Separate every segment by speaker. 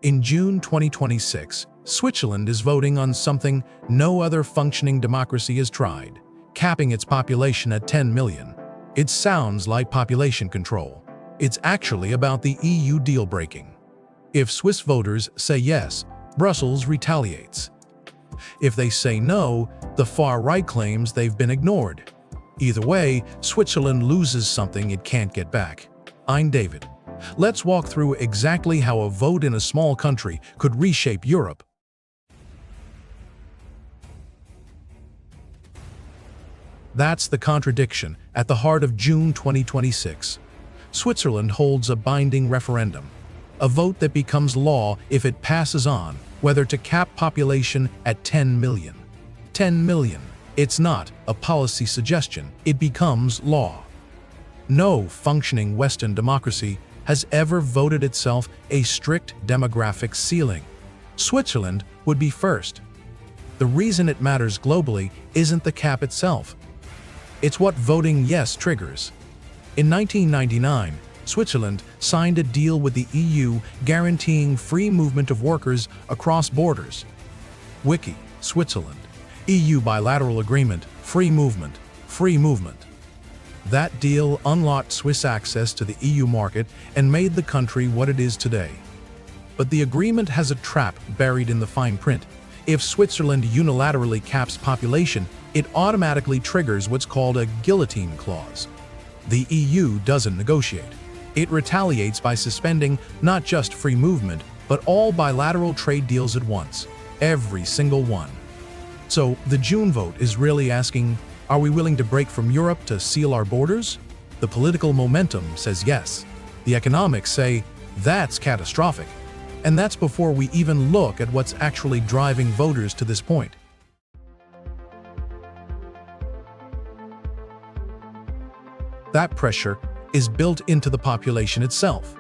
Speaker 1: In June 2026, Switzerland is voting on something no other functioning democracy has tried, capping its population at 10 million. It sounds like population control. It's actually about the EU deal-breaking. If Swiss voters say yes, Brussels retaliates. If they say no, the far right claims they've been ignored. Either way, Switzerland loses something it can't get back. I'm David. Let's walk through exactly how a vote in a small country could reshape Europe. That's the contradiction at the heart of June 2026. Switzerland holds a binding referendum, a vote that becomes law if it passes on whether to cap population at 10 million. 10 million. It's not a policy suggestion, it becomes law. No functioning Western democracy has ever voted itself a strict demographic ceiling. Switzerland would be first. The reason it matters globally isn't the cap itself. It's what voting yes triggers. In 1999, Switzerland signed a deal with the EU guaranteeing free movement of workers across borders. Wiki, Switzerland. EU bilateral agreement, free movement, free movement. That deal unlocked Swiss access to the EU market and made the country what it is today. But the agreement has a trap buried in the fine print. If Switzerland unilaterally caps population, it automatically triggers what's called a guillotine clause. The EU doesn't negotiate. It retaliates by suspending not just free movement, but all bilateral trade deals at once. Every single one. So the June vote is really asking, are we willing to break from Europe to seal our borders? The political momentum says yes. The economics say that's catastrophic. And that's before we even look at what's actually driving voters to this point. That pressure is built into the population itself.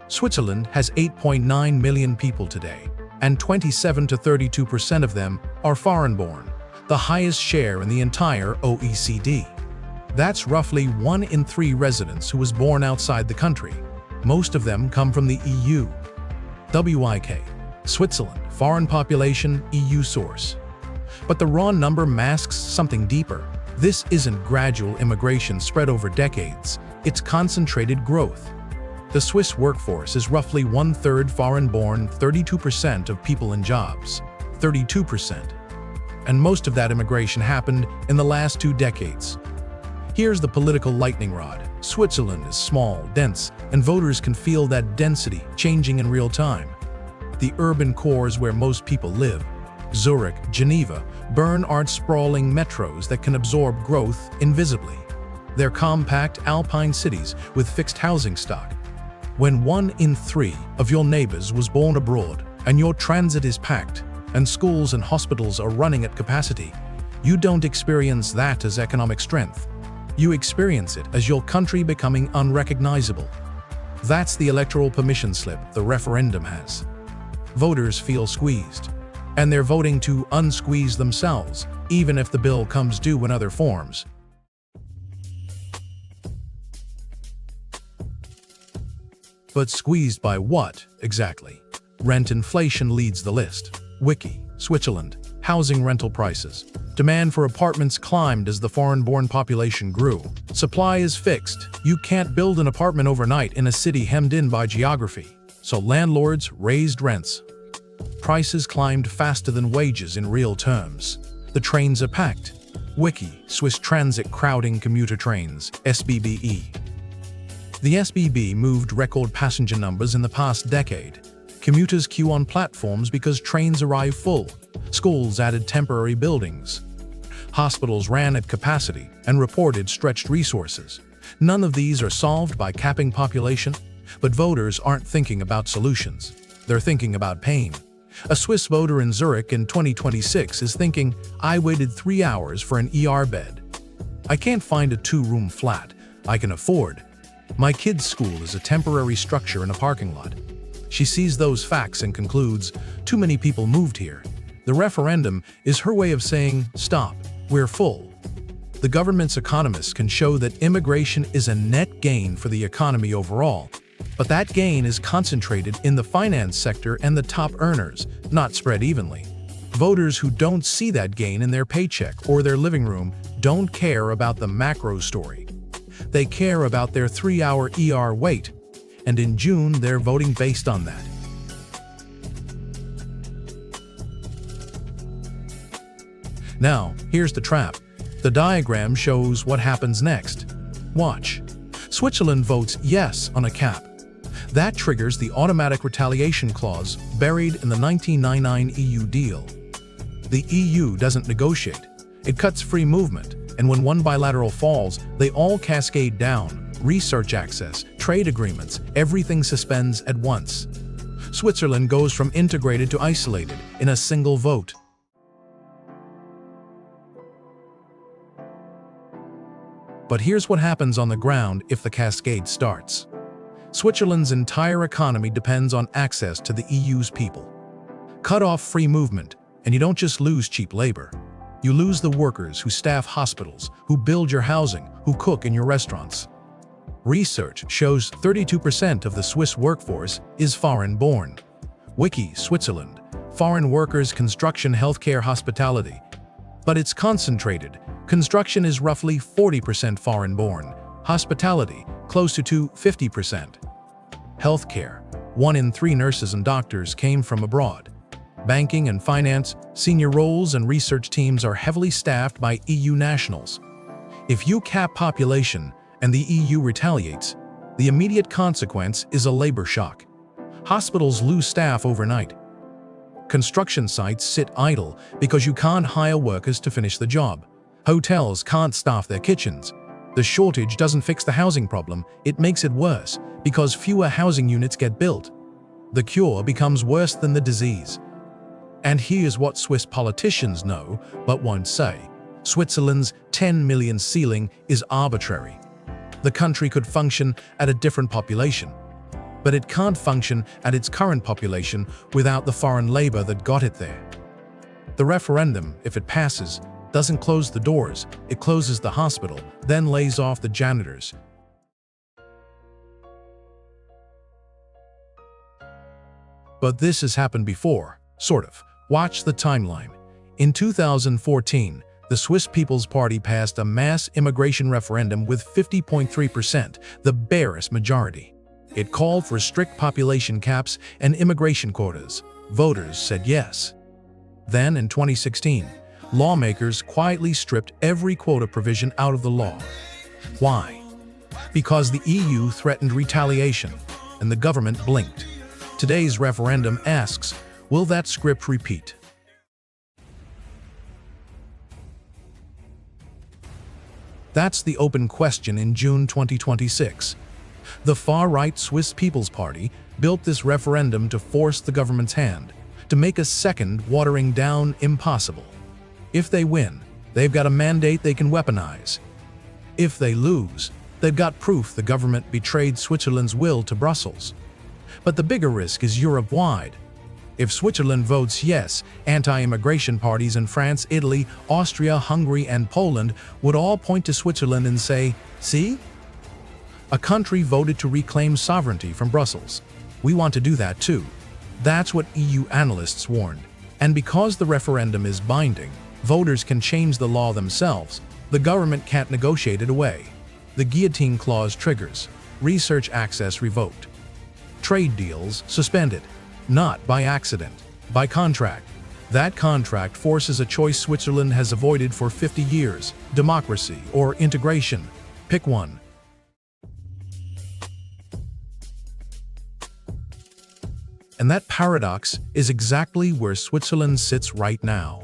Speaker 1: Switzerland has 8.9 million people today, and 27 to 32% of them are foreign-born, the highest share in the entire OECD. That's roughly 1 in 3 residents who was born outside the country. Most of them come from the EU. WIK, Switzerland, foreign population, EU source. But the raw number masks something deeper. This isn't gradual immigration spread over decades, it's concentrated growth. The Swiss workforce is roughly 1/3 foreign-born, 32% of people in jobs. 32%. And most of that immigration happened in the last 2 decades. Here's the political lightning rod. Switzerland is small, dense, and voters can feel that density changing in real time. The urban cores where most people live, Zurich, Geneva, Bern, aren't sprawling metros that can absorb growth invisibly. They're compact alpine cities with fixed housing stock. When 1 in 3 of your neighbors was born abroad and your transit is packed and schools and hospitals are running at capacity, you don't experience that as economic strength. You experience it as your country becoming unrecognizable. That's the electoral permission slip the referendum has. Voters feel squeezed, and they're voting to unsqueeze themselves, even if the bill comes due in other forms. But squeezed by what, exactly? Rent inflation leads the list. Wiki, Switzerland, housing rental prices. Demand for apartments climbed as the foreign-born population grew. Supply is fixed. You can't build an apartment overnight in a city hemmed in by geography. So landlords raised rents. Prices climbed faster than wages in real terms. The trains are packed. Wiki, Swiss transit crowding commuter trains, SBBE. The SBB moved record passenger numbers in the past decade. Commuters queue on platforms because trains arrive full. Schools added temporary buildings. Hospitals ran at capacity and reported stretched resources. None of these are solved by capping population, but voters aren't thinking about solutions. They're thinking about pain. A Swiss voter in Zurich in 2026 is thinking, I waited 3 hours for an ER bed. I can't find a 2-room flat I can afford. My kid's school is a temporary structure in a parking lot. She sees those facts and concludes, too many people moved here. The referendum is her way of saying, stop, we're full. The government's economists can show that immigration is a net gain for the economy overall. But that gain is concentrated in the finance sector and the top earners, not spread evenly. Voters who don't see that gain in their paycheck or their living room don't care about the macro story. They care about their 3-hour ER wait, and in June they're voting based on that. Now, here's the trap. The diagram shows what happens next. Watch. Switzerland votes yes on a cap. That triggers the automatic retaliation clause buried in the 1999 EU deal. The EU doesn't negotiate. It cuts free movement, and when one bilateral falls, they all cascade down. Research access, trade agreements, everything suspends at once. Switzerland goes from integrated to isolated in a single vote. But here's what happens on the ground if the cascade starts. Switzerland's entire economy depends on access to the EU's people. Cut off free movement, and you don't just lose cheap labor. You lose the workers who staff hospitals, who build your housing, who cook in your restaurants. Research shows 32% of the Swiss workforce is foreign-born. Wiki, Switzerland, foreign workers, construction, healthcare, hospitality. But it's concentrated. Construction is roughly 40% foreign-born. Hospitality, close to 50%. Healthcare, 1 in 3 nurses and doctors came from abroad. Banking and finance, senior roles and research teams are heavily staffed by EU nationals. If you cap population and the EU retaliates, the immediate consequence is a labor shock. Hospitals lose staff overnight. Construction sites sit idle because you can't hire workers to finish the job. Hotels can't staff their kitchens. The shortage doesn't fix the housing problem, it makes it worse because fewer housing units get built. The cure becomes worse than the disease. And here's what Swiss politicians know but won't say. Switzerland's 10 million ceiling is arbitrary. The country could function at a different population, but it can't function at its current population without the foreign labor that got it there. The referendum, if it passes, doesn't close the doors, it closes the hospital, then lays off the janitors. But this has happened before, sort of. Watch the timeline. In 2014, the Swiss People's Party passed a mass immigration referendum with 50.3%, the barest majority. It called for strict population caps and immigration quotas. Voters said yes. Then, in 2016, lawmakers quietly stripped every quota provision out of the law. Why? Because the EU threatened retaliation, and the government blinked. Today's referendum asks, will that script repeat? That's the open question in June 2026. The far-right Swiss People's Party built this referendum to force the government's hand, to make a second watering down impossible. If they win, they've got a mandate they can weaponize. If they lose, they've got proof the government betrayed Switzerland's will to Brussels. But the bigger risk is Europe-wide. If Switzerland votes yes, anti-immigration parties in France, Italy, Austria, Hungary, and Poland would all point to Switzerland and say, see? A country voted to reclaim sovereignty from Brussels. We want to do that too. That's what EU analysts warned. And because the referendum is binding, voters can change the law themselves. The government can't negotiate it away. The guillotine clause triggers. Research access revoked. Trade deals suspended. Not by accident, by contract. That contract forces a choice Switzerland has avoided for 50 years, democracy or integration. Pick one. And that paradox is exactly where Switzerland sits right now.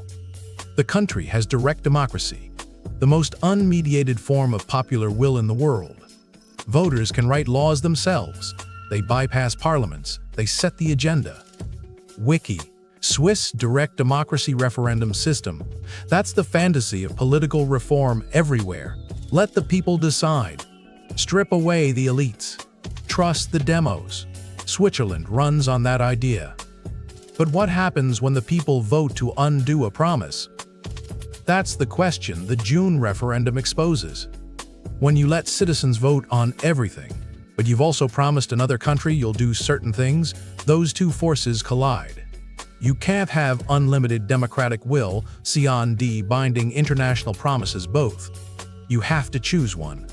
Speaker 1: The country has direct democracy, the most unmediated form of popular will in the world. Voters can write laws themselves. They bypass parliaments. They set the agenda. Wiki, Swiss direct democracy referendum system. That's the fantasy of political reform everywhere. Let the people decide. Strip away the elites. Trust the demos. Switzerland runs on that idea. But what happens when the people vote to undo a promise? That's the question the June referendum exposes. When you let citizens vote on everything, but you've also promised another country you'll do certain things. Those two forces collide. You can't have unlimited democratic will, binding international promises both. You have to choose one.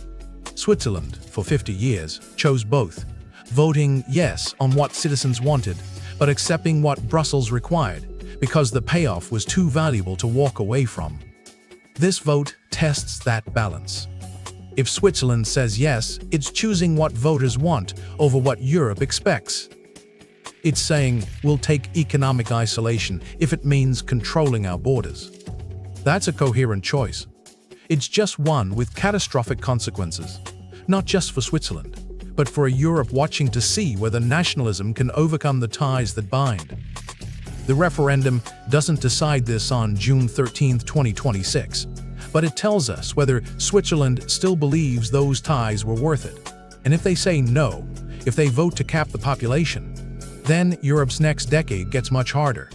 Speaker 1: Switzerland, for 50 years, chose both, voting yes on what citizens wanted, but accepting what Brussels required, because the payoff was too valuable to walk away from. This vote tests that balance. If Switzerland says yes, it's choosing what voters want over what Europe expects. It's saying, we'll take economic isolation if it means controlling our borders. That's a coherent choice. It's just one with catastrophic consequences, not just for Switzerland, but for a Europe watching to see whether nationalism can overcome the ties that bind. The referendum doesn't decide this on June 13, 2026, but it tells us whether Switzerland still believes those ties were worth it. And if they say no, if they vote to cap the population, then Europe's next decade gets much harder.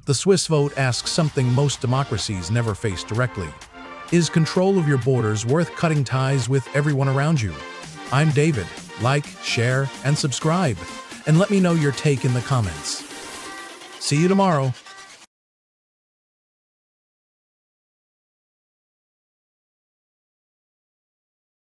Speaker 1: The Swiss vote asks something most democracies never face directly. Is control of your borders worth cutting ties with everyone around you? I'm David. Like, share, and subscribe. And let me know your take in the comments. See you tomorrow.